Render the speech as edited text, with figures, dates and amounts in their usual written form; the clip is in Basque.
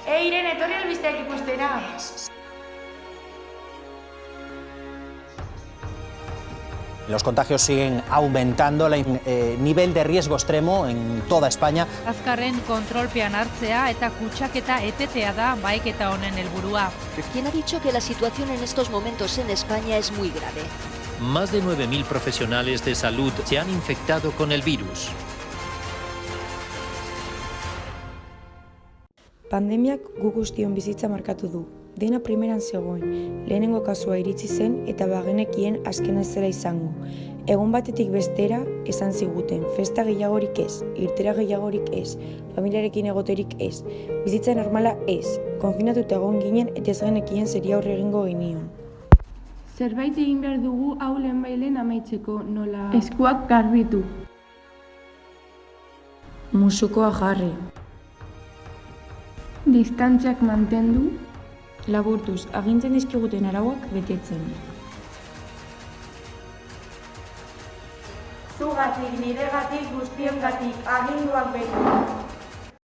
Irene, etorri albisteak ikustera. Los contagios siguen aumentando, el nivel de riesgo extremo en toda España. Azkarren kontrolpean hartzea eta kutsaketa etetea da baeketa honen helburua. ¿Quién ha dicho que la situación en estos momentos en España es muy grave? Más de 9.000 profesionales de salud se han infectado con el virus. Pandemiak gu guztion bizitza markatu du. Dena primeran zegoen, lehenengo kasua iritsi zen eta bagenekien azkena ez zela izango. Egun batetik bestera esan ziguten, festa gehiagorik ez, irtera gehiagorik ez, familiarekin egoterik ez, bizitza normala ez, konfinatuta egon ginen eta ez genekien zeri aurre egingo genion. Zerbait egin behar dugu hau lehenbailen amaitzeko, nola eskuak garbitu. Musukoa jarri. Distantziak mantendu. Laburtuz, agintzen dizkiguten arauak betetzen. Zugatik, niregatik, guztiongatik, aginduak bete.